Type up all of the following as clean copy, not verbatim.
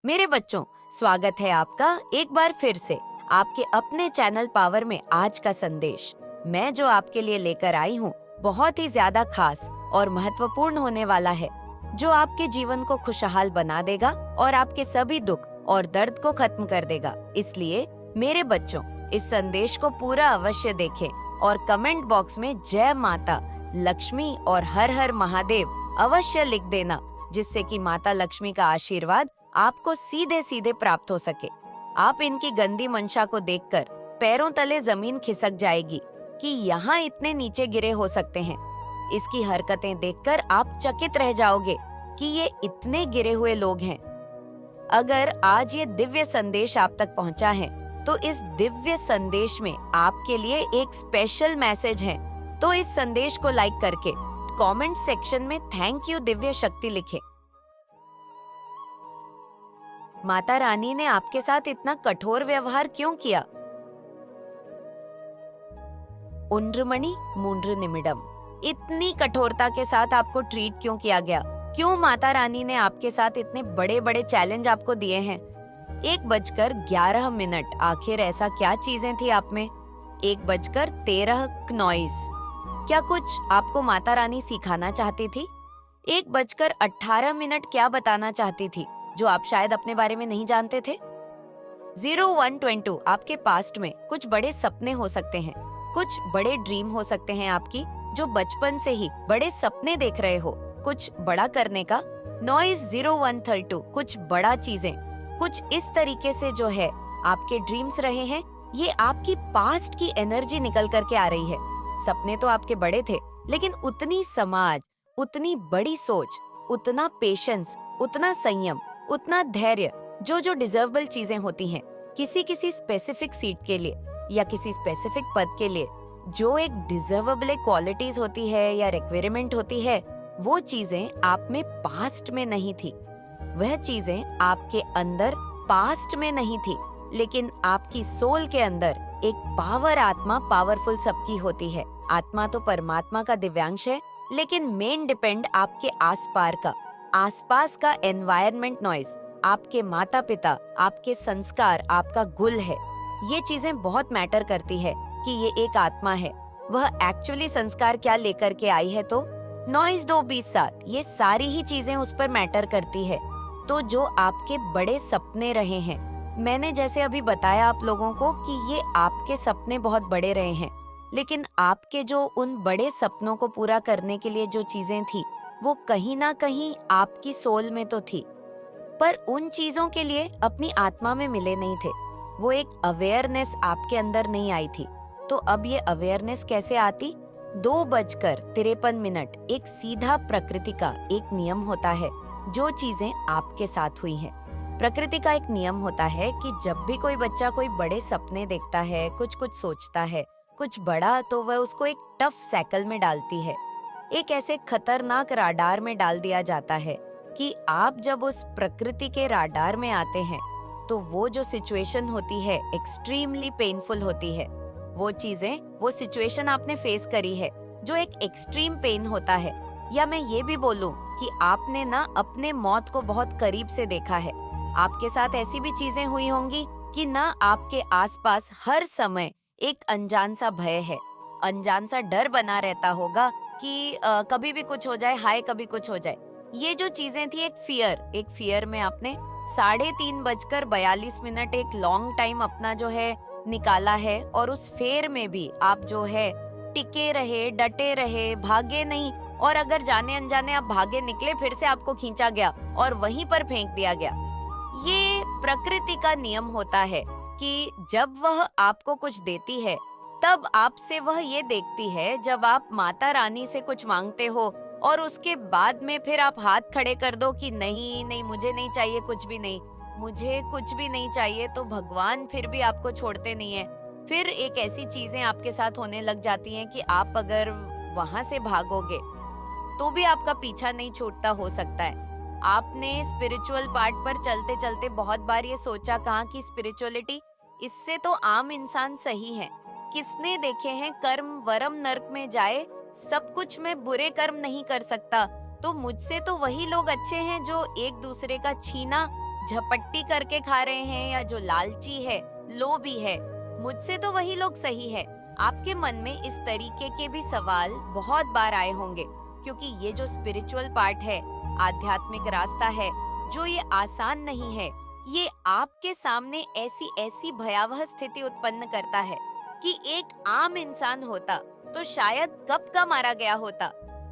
मेरे बच्चों, स्वागत है आपका एक बार फिर से आपके अपने चैनल पावर में। आज का संदेश मैं जो आपके लिए लेकर आई हूँ बहुत ही ज्यादा खास और महत्वपूर्ण होने वाला है, जो आपके जीवन को खुशहाल बना देगा और आपके सभी दुख और दर्द को खत्म कर देगा। इसलिए मेरे बच्चों, इस संदेश को पूरा अवश्य देखें और कमेंट बॉक्स में जय माता लक्ष्मी और हर हर महादेव अवश्य लिख देना, जिससे कि माता लक्ष्मी का आशीर्वाद आपको सीधे सीधे प्राप्त हो सके। आप इनकी गंदी मंशा को देखकर पैरों तले जमीन खिसक जाएगी कि यहाँ इतने नीचे गिरे हो सकते हैं। इसकी हरकतें देखकर आप चकित रह जाओगे कि ये इतने गिरे हुए लोग हैं। अगर आज ये दिव्य संदेश आप तक पहुँचा है तो इस दिव्य संदेश में आपके लिए एक स्पेशल मैसेज है। तो इस संदेश को लाइक करके कमेंट सेक्शन में थैंक यू दिव्य शक्ति लिखें। माता रानी ने आपके साथ इतना कठोर व्यवहार क्यों किया? उंड्रमणि मूंड्र निमिडम, इतनी कठोरता के साथ आपको ट्रीट क्यों किया गया? क्यों माता रानी ने आपके साथ इतने बड़े बड़े चैलेंज आपको दिए हैं? 1:11 आखिर ऐसा क्या चीजें थी आप में? 1:13 क्या कुछ आपको माता रानी सिखाना चाहती थी? 1:18 क्या बताना चाहती थी जो आप शायद अपने बारे में नहीं जानते थे? 0122 आपके पास्ट में कुछ बड़े सपने हो सकते हैं, कुछ बड़े ड्रीम हो सकते हैं आपकी, जो बचपन से ही बड़े सपने देख रहे हो कुछ बड़ा करने का। नॉइज 0132 कुछ बड़ा चीजें कुछ इस तरीके से जो है आपके ड्रीम्स रहे हैं, ये आपकी पास्ट की एनर्जी निकल करके आ रही है। सपने तो आपके बड़े थे, लेकिन उतनी समाज, उतनी बड़ी सोच, उतना पेशेंस, उतना संयम, उतना धैर्य, जो डिजर्वेबल चीजें होती हैं किसी किसी स्पेसिफिक सीट के लिए या किसी स्पेसिफिक पद के लिए, जो एक डिजर्वेबल क्वालिटीज होती है या रिक्वायरमेंट होती है, वो चीजें आप में पास्ट में नहीं थी। वह चीजें आपके अंदर पास्ट में नहीं थी, लेकिन आपकी सोल के अंदर एक पावर आत्मा पावरफुल सबकी होती है। आत्मा तो परमात्मा का दिव्यांश है, लेकिन मेन डिपेंड आपके आसपास का एनवायरनमेंट नॉइज, आपके माता पिता, आपके संस्कार, आपका गुल है। ये चीजें बहुत मैटर करती है कि ये एक आत्मा है, वह एक्चुअली संस्कार क्या लेकर के आई है। तो नॉइज 2:20 ये सारी ही चीजें उस पर मैटर करती है। तो जो आपके बड़े सपने रहे हैं, मैंने जैसे अभी बताया आप लोगों को कि ये आपके सपने बहुत बड़े रहे हैं, लेकिन आपके जो उन बड़े सपनों को पूरा करने के लिए जो चीजें थी, वो कहीं ना कहीं आपकी सोल में तो थी, पर उन चीजों के लिए अपनी आत्मा में मिले नहीं थे। वो एक अवेयरनेस आपके अंदर नहीं आई थी। तो अब ये अवेयरनेस कैसे आती? 2:53 एक सीधा प्रकृति का एक नियम होता है, जो चीजें आपके साथ हुई हैं। प्रकृति का एक नियम होता है कि जब भी कोई बच्चा कोई बड़े सपने देखता है, कुछ कुछ सोचता है, कुछ बड़ा, तो वह उसको एक टफ साइकिल में डालती है, एक ऐसे खतरनाक राडार में डाल दिया जाता है कि आप जब उस प्रकृति के राडार में आते हैं तो वो जो सिचुएशन होती है एक्सट्रीमली पेनफुल होती है। वो चीजें, वो सिचुएशन आपने फेस करी है जो एक एक्सट्रीम पेन होता है, या मैं ये भी बोलूं कि आपने ना अपने मौत को बहुत करीब से देखा है। आपके साथ ऐसी भी चीजें हुई होंगी कि ना आपके आसपास हर समय एक अनजान सा भय है, अनजान सा डर बना रहता होगा कि कभी भी कुछ हो जाए, हाय कभी कुछ हो जाए। ये जो चीजें थी एक फियर में आपने 3:42 एक लॉन्ग टाइम अपना जो है निकाला है, और उस फेयर में भी आप जो है टिके रहे, डटे रहे, भागे नहीं। और अगर जाने अनजाने आप भागे निकले, फिर से आपको खींचा गया और वहीं पर फेंक दिया गया। ये प्रकृति का नियम होता है कि जब वह आपको कुछ देती है, तब आपसे वह ये देखती है, जब आप माता रानी से कुछ मांगते हो और उसके बाद में फिर आप हाथ खड़े कर दो कि नहीं नहीं, मुझे नहीं चाहिए, कुछ भी नहीं, मुझे कुछ भी नहीं चाहिए, तो भगवान फिर भी आपको छोड़ते नहीं है। फिर एक ऐसी चीजें आपके साथ होने लग जाती हैं कि आप अगर वहां से भागोगे तो भी आपका पीछा नहीं छूटता हो सकता है। आपने स्पिरिचुअल पार्ट पर चलते चलते बहुत बार ये सोचा कहाँ कि स्पिरिचुअलिटी, इससे तो आम इंसान सही है। किसने देखे हैं कर्म वरम नर्क में जाए, सब कुछ मैं बुरे कर्म नहीं कर सकता, तो मुझसे तो वही लोग अच्छे हैं जो एक दूसरे का छीना झपट्टी करके खा रहे हैं या जो लालची है, लोभी है, मुझसे तो वही लोग सही है। आपके मन में इस तरीके के भी सवाल बहुत बार आए होंगे, क्योंकि ये जो स्पिरिचुअल पार्ट है, आध्यात्मिक रास्ता है, जो ये आसान नहीं है, ये आपके सामने ऐसी ऐसी भयावह स्थिति उत्पन्न करता है कि एक आम इंसान होता तो शायद कब का मारा गया होता।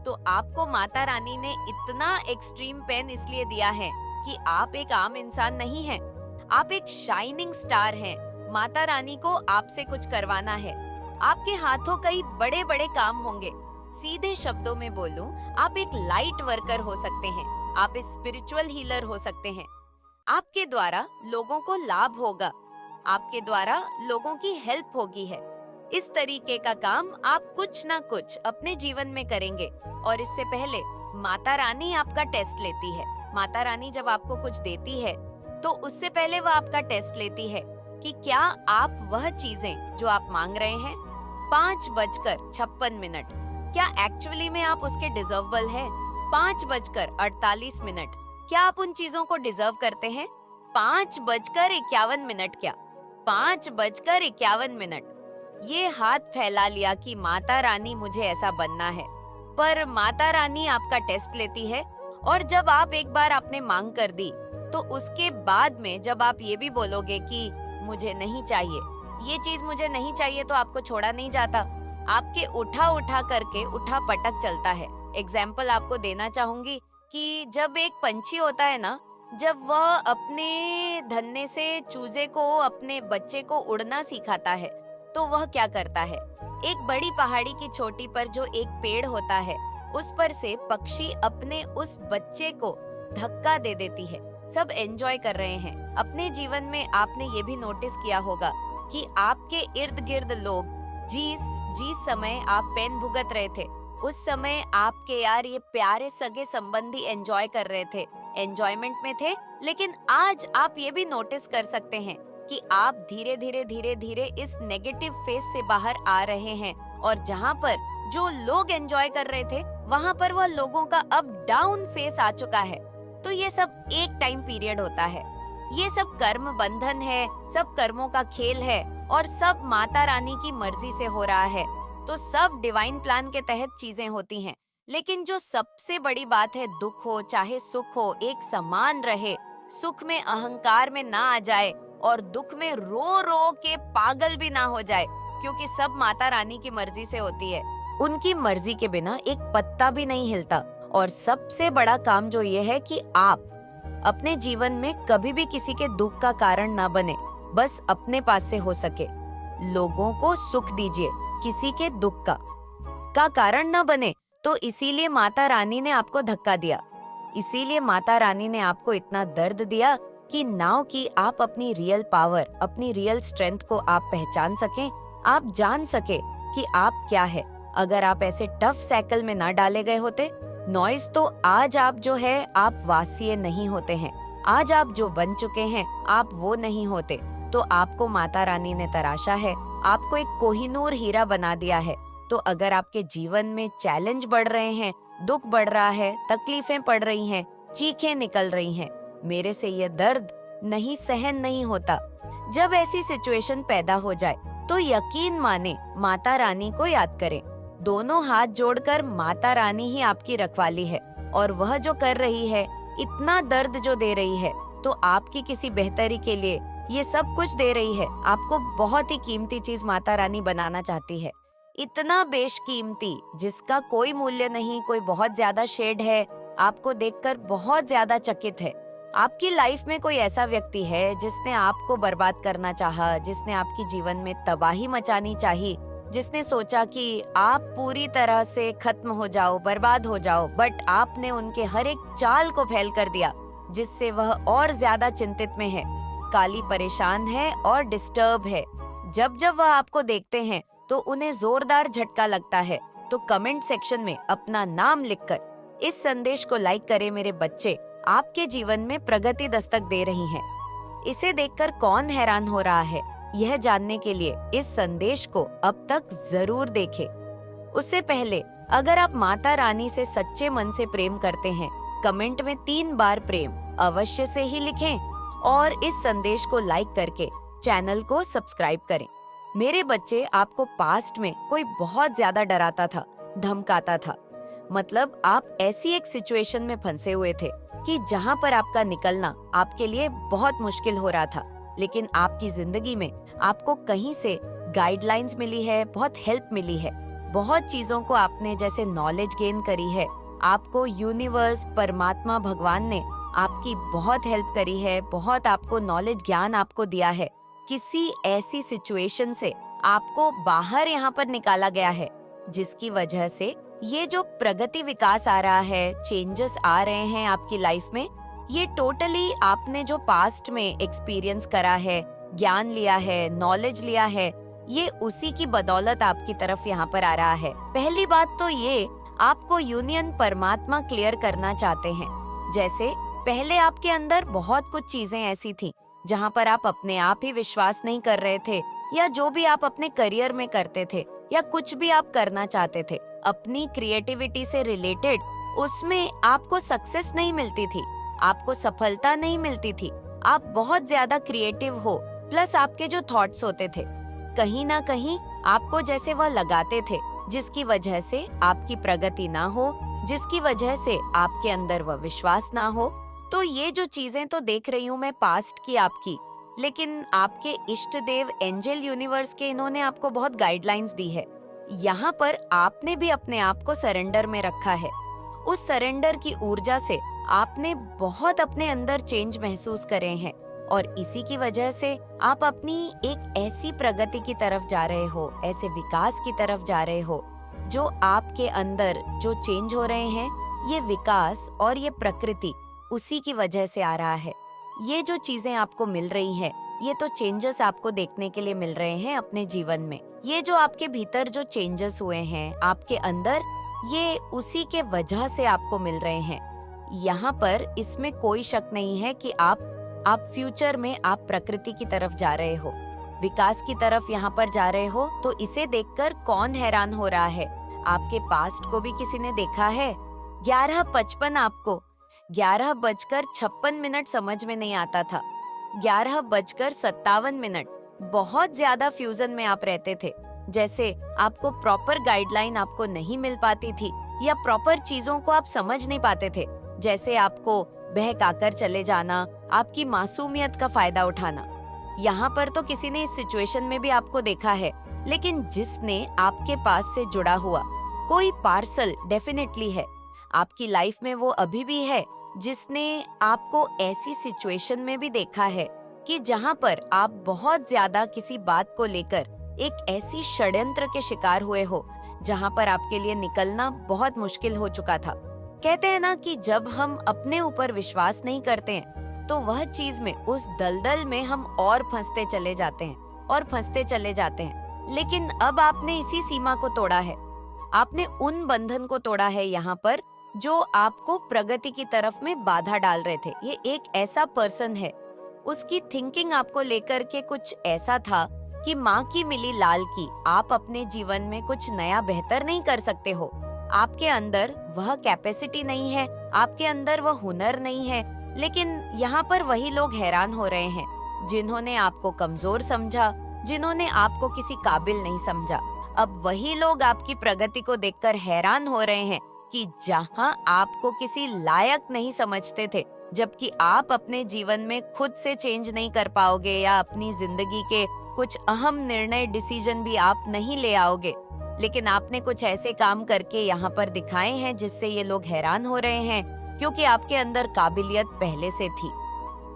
तो आपको माता रानी ने इतना एक्सट्रीम पेन इसलिए दिया है कि आप एक आम इंसान नहीं हैं, आप एक शाइनिंग स्टार हैं। माता रानी को आपसे कुछ करवाना है। आपके हाथों कई बड़े बड़े काम होंगे। सीधे शब्दों में बोलूं, आप एक लाइट वर्कर हो सकते हैं, आप एक स्पिरिचुअल हीलर हो सकते हैं। आपके द्वारा लोगों को लाभ होगा, आपके द्वारा लोगों की हेल्प होगी है। इस तरीके का काम आप कुछ ना कुछ अपने जीवन में करेंगे। और इससे पहले माता रानी आपका टेस्ट लेती है। माता रानी जब आपको कुछ देती है तो उससे पहले वह आपका टेस्ट लेती है कि क्या आप वह चीजें जो आप मांग रहे हैं 5:56, क्या एक्चुअली में आप उसके डिजर्वेबल है? 5:48, क्या आप उन चीजों को डिजर्व करते हैं? 5:51, क्या 5:51? ये हाथ फैला लिया कि माता रानी मुझे ऐसा बनना है। पर माता रानी आपका टेस्ट लेती है, और जब आप एक बार आपने मांग कर दी तो उसके बाद में जब आप ये भी बोलोगे कि मुझे नहीं चाहिए, ये चीज मुझे नहीं चाहिए, तो आपको छोड़ा नहीं जाता। आपके उठा करके उठा पटक चलता है। एग्जाम्पल आपको देना चाहूंगी कि जब एक पंछी होता है ना, जब वह अपने धन्ने से चूजे को, अपने बच्चे को उड़ना सिखाता है, तो वह क्या करता है? एक बड़ी पहाड़ी की चोटी पर जो एक पेड़ होता है, उस पर से पक्षी अपने उस बच्चे को धक्का दे देती है। सब एंजॉय कर रहे हैं। अपने जीवन में आपने ये भी नोटिस किया होगा कि आपके इर्द गिर्द लोग जिस समय आप पेन भुगत रहे थे, उस समय आपके यार ये प्यारे सगे संबंधी एंजॉय कर रहे थे, एंजॉयमेंट में थे। लेकिन आज आप ये भी नोटिस कर सकते हैं कि आप धीरे धीरे इस नेगेटिव फेज से बाहर आ रहे हैं, और जहाँ पर जो लोग एंजॉय कर रहे थे, वहाँ पर वह लोगों का अप डाउन फेस आ चुका है। तो ये सब एक टाइम पीरियड होता है। ये सब कर्म बंधन है, सब कर्मों का खेल है, और सब माता रानी की मर्जी से हो रहा है। तो सब डिवाइन प्लान के तहत चीजें होती हैं। लेकिन जो सबसे बड़ी बात है, दुख हो चाहे सुख हो, एक समान रहे। सुख में अहंकार में ना आ जाए, और दुख में रो रो के पागल भी ना हो जाए, क्योंकि सब माता रानी की मर्जी से होती है। उनकी मर्जी के बिना एक पत्ता भी नहीं हिलता। और सबसे बड़ा काम जो ये है कि आप अपने जीवन में कभी भी किसी के दुख का कारण ना बने, बस अपने पास से हो सके लोगों को सुख दीजिए, किसी के दुख का कारण ना बने। तो इसीलिए माता रानी ने आपको धक्का दिया, इसीलिए माता रानी ने आपको इतना दर्द दिया कि नाउ कि आप अपनी रियल पावर, अपनी रियल स्ट्रेंथ को आप पहचान सकें, आप जान सके कि आप क्या है। अगर आप ऐसे टफ साइकिल में ना डाले गए होते नॉइज, तो आज आप जो है आप वासिये नहीं होते हैं। आज आप जो बन चुके हैं आप वो नहीं होते। तो आपको माता रानी ने तराशा है, आपको एक कोहिनूर हीरा बना दिया है। तो अगर आपके जीवन में चैलेंज बढ़ रहे हैं, दुख बढ़ रहा है, तकलीफें पड़ रही हैं, चीखें निकल रही हैं, मेरे से ये दर्द नहीं सहन नहीं होता, जब ऐसी सिचुएशन पैदा हो जाए तो यकीन माने माता रानी को याद करें। दोनों हाथ जोड़कर माता रानी ही आपकी रखवाली है, और वह जो कर रही है, इतना दर्द जो दे रही है, तो आपकी किसी बेहतरी के लिए ये सब कुछ दे रही है। आपको बहुत ही कीमती चीज माता रानी बनाना चाहती है, इतना बेशकीमती जिसका कोई मूल्य नहीं, कोई बहुत ज्यादा शेड है, आपको देखकर बहुत ज्यादा चकित है। आपकी लाइफ में कोई ऐसा व्यक्ति है जिसने आपको बर्बाद करना चाहा, जिसने आपकी जीवन में तबाही मचानी चाही, जिसने सोचा कि आप पूरी तरह से खत्म हो जाओ, बर्बाद हो जाओ, बट आपने उनके हर एक चाल को फैल कर दिया, जिससे वह और ज्यादा चिंतित में है, काली परेशान है और डिस्टर्ब है। जब जब वह आपको देखते हैं तो उन्हें जोरदार झटका लगता है। तो कमेंट सेक्शन में अपना नाम लिखकर इस संदेश को लाइक करें। मेरे बच्चे आपके जीवन में प्रगति दस्तक दे रही हैं। इसे देखकर कौन हैरान हो रहा है, यह जानने के लिए इस संदेश को अब तक जरूर देखें। उससे पहले अगर आप माता रानी से सच्चे मन से प्रेम करते हैं, कमेंट में 3 बार प्रेम अवश्य से ही लिखें। और इस संदेश को लाइक करके चैनल को सब्सक्राइब करें। मेरे बच्चे, आपको पास्ट में कोई बहुत ज्यादा डराता था, धमकाता था, मतलब आप ऐसी एक सिचुएशन में फंसे हुए थे कि जहां पर आपका निकलना आपके लिए बहुत मुश्किल हो रहा था, लेकिन आपकी जिंदगी में आपको कहीं से गाइडलाइंस मिली है, बहुत हेल्प मिली है, बहुत चीजों को आपने जैसे नॉलेज गेन करी है, आपको यूनिवर्स, परमात्मा, भगवान ने आपकी बहुत हेल्प करी है, बहुत आपको नॉलेज, ज्ञान आपको दिया है। किसी ऐसी सिचुएशन से आपको बाहर यहाँ पर निकाला गया है, जिसकी वजह से ये जो प्रगति, विकास आ रहा है, चेंजेस आ रहे हैं आपकी लाइफ में, ये टोटली आपने जो पास्ट में एक्सपीरियंस करा है, ज्ञान लिया है, नॉलेज लिया है, ये उसी की बदौलत आपकी तरफ यहाँ पर आ रहा है। पहली बात तो ये, आपको यूनियन परमात्मा क्लियर करना चाहते हैं। जैसे पहले आपके अंदर बहुत कुछ चीजें ऐसी थी जहाँ पर आप अपने आप ही विश्वास नहीं कर रहे थे, या जो भी आप अपने करियर में करते थे या कुछ भी आप करना चाहते थे अपनी क्रिएटिविटी से रिलेटेड, उसमें आपको सक्सेस नहीं मिलती थी, आपको सफलता नहीं मिलती थी। आप बहुत ज्यादा क्रिएटिव हो, प्लस आपके जो थॉट्स होते थे कहीं ना कहीं आपको जैसे वह लगाते थे, जिसकी वजह से आपकी प्रगति ना हो, जिसकी वजह से आपके अंदर वह विश्वास ना हो। तो ये जो चीजें तो देख रही हूँ मैं पास्ट की आपकी, लेकिन आपके इष्ट देव, एंजल, यूनिवर्स के, इन्होंने आपको बहुत गाइडलाइंस दी है। यहाँ पर आपने भी अपने आप को सरेंडर में रखा है। उस सरेंडर की ऊर्जा से आपने बहुत अपने अंदर चेंज महसूस करे हैं, और इसी की वजह से आप अपनी एक ऐसी प्रगति की तरफ जा रहे हो, ऐसे विकास की तरफ जा रहे हो, जो आपके अंदर जो चेंज हो रहे हैं, ये विकास और ये प्रकृति उसी की वजह से आ रहा है। ये जो चीजें आपको मिल रही हैं, ये तो चेंजेस आपको देखने के लिए मिल रहे हैं अपने जीवन में। ये जो आपके भीतर जो चेंजेस हुए हैं आपके अंदर, ये उसी के वजह से आपको मिल रहे हैं। यहाँ पर इसमें कोई शक नहीं है कि आप फ्यूचर में आप प्रकृति की तरफ जा रहे हो, विकास की तरफ यहाँ पर जा रहे हो। तो इसे देखकर कौन हैरान हो रहा है? आपके पास्ट को भी किसी ने देखा है? 11:55 आपको 11:56 समझ में नहीं आता था, 11:57, बहुत ज्यादा फ्यूजन में आप रहते थे। जैसे आपको प्रॉपर गाइडलाइन आपको नहीं मिल पाती थी, या प्रॉपर चीजों को आप समझ नहीं पाते थे। जैसे आपको बहकाकर चले जाना, आपकी मासूमियत का फायदा उठाना। यहाँ पर तो किसी ने इस सिचुएशन में भी आपको देखा है, लेकिन जिसने आपके पास से जुड़ा हुआ कोई पार्सल डेफिनेटली है आपकी लाइफ में, वो अभी भी है, जिसने आपको ऐसी सिचुएशन में भी देखा है कि जहाँ पर आप बहुत ज्यादा किसी बात को लेकर एक ऐसी षड्यंत्र के शिकार हुए हो, जहाँ पर आपके लिए निकलना बहुत मुश्किल हो चुका था। कहते हैं ना कि जब हम अपने ऊपर विश्वास नहीं करते हैं, तो वह चीज में, उस दलदल में हम और फंसते चले जाते हैं और फंसते चले जाते हैं। लेकिन अब आपने इसी सीमा को तोड़ा है, आपने उन बंधन को तोड़ा है यहाँ पर जो आपको प्रगति की तरफ में बाधा डाल रहे थे। ये एक ऐसा पर्सन है, उसकी थिंकिंग आपको लेकर के कुछ ऐसा था कि माँ की मिली लाल की, आप अपने जीवन में कुछ नया बेहतर नहीं कर सकते हो, आपके अंदर वह कैपेसिटी नहीं है, आपके अंदर वह हुनर नहीं है। लेकिन यहाँ पर वही लोग हैरान हो रहे हैं जिन्होंने आपको कमजोर समझा, जिन्होंने आपको किसी काबिल नहीं समझा। अब वही लोग आपकी प्रगति को देखकर हैरान हो रहे हैं कि जहां आपको किसी लायक नहीं समझते थे, जबकि आप अपने जीवन में खुद से चेंज नहीं कर पाओगे, या अपनी जिंदगी के कुछ अहम निर्णय, डिसीजन भी आप नहीं ले आओगे, लेकिन आपने कुछ ऐसे काम करके यहाँ पर दिखाए हैं जिससे ये लोग हैरान हो रहे हैं, क्योंकि आपके अंदर काबिलियत पहले से थी।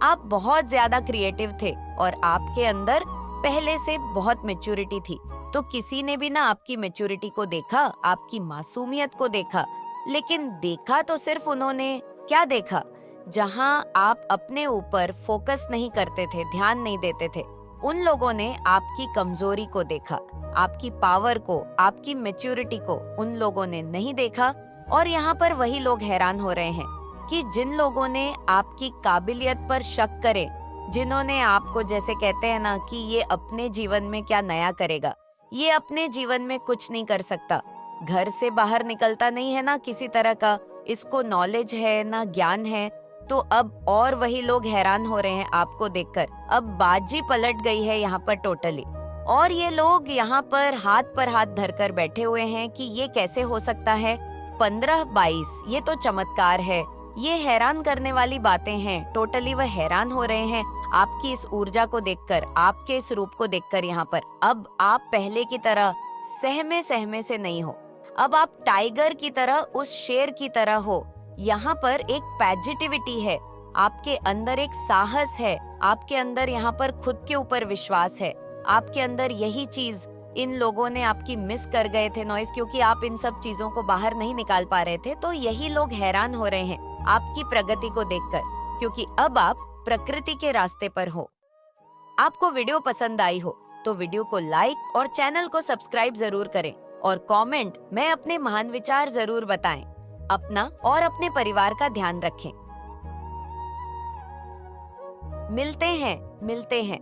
आप बहुत ज्यादा क्रिएटिव थे और आपके अंदर पहले से बहुत मैच्योरिटी थी। तो किसी ने भी ना आपकी मैच्योरिटी को देखा, आपकी मासूमियत को देखा, लेकिन देखा तो सिर्फ उन्होंने क्या देखा, जहां आप अपने ऊपर फोकस नहीं करते थे, ध्यान नहीं देते थे, उन लोगों ने आपकी कमजोरी को देखा, आपकी पावर को, आपकी मैच्योरिटी को उन लोगों ने नहीं देखा। और यहाँ पर वही लोग हैरान हो रहे हैं कि जिन लोगों ने आपकी काबिलियत पर शक करे, जिन्होंने आपको, जैसे कहते हैं ना कि ये अपने जीवन में क्या नया करेगा, ये अपने जीवन में कुछ नहीं कर सकता, घर से बाहर निकलता नहीं है ना किसी तरह का, इसको नॉलेज है ना ज्ञान है, तो अब और वही लोग हैरान हो रहे हैं आपको देखकर। अब बाजी पलट गई है यहाँ पर टोटली, और ये लोग यहाँ पर हाथ धरकर बैठे हुए हैं कि ये कैसे हो सकता है। 15-22 ये तो चमत्कार है, ये हैरान करने वाली बातें हैं। टोटली वह हैरान हो रहे हैं आपकी इस ऊर्जा को देखकर, आपके इस रूप को देखकर यहाँ पर। अब आप पहले की तरह सहमे सहमे से नहीं हो, अब आप टाइगर की तरह, उस शेर की तरह हो। यहाँ पर एक पॉजिटिविटी है, आपके अंदर एक साहस है, आपके अंदर यहाँ पर खुद के ऊपर विश्वास है, आपके अंदर यही चीज इन लोगों ने आपकी मिस कर गए थे नॉइस, क्योंकि आप इन सब चीजों को बाहर नहीं निकाल पा रहे थे। तो यही लोग हैरान हो रहे हैं आपकी प्रगति को देखकर, क्योंकि अब आप प्रकृति के रास्ते पर हो। आपको वीडियो पसंद आई हो तो वीडियो को लाइक और चैनल को सब्सक्राइब जरूर करें, और कमेंट में अपने महान विचार जरूर बताएं। अपना और अपने परिवार का ध्यान रखें। मिलते हैं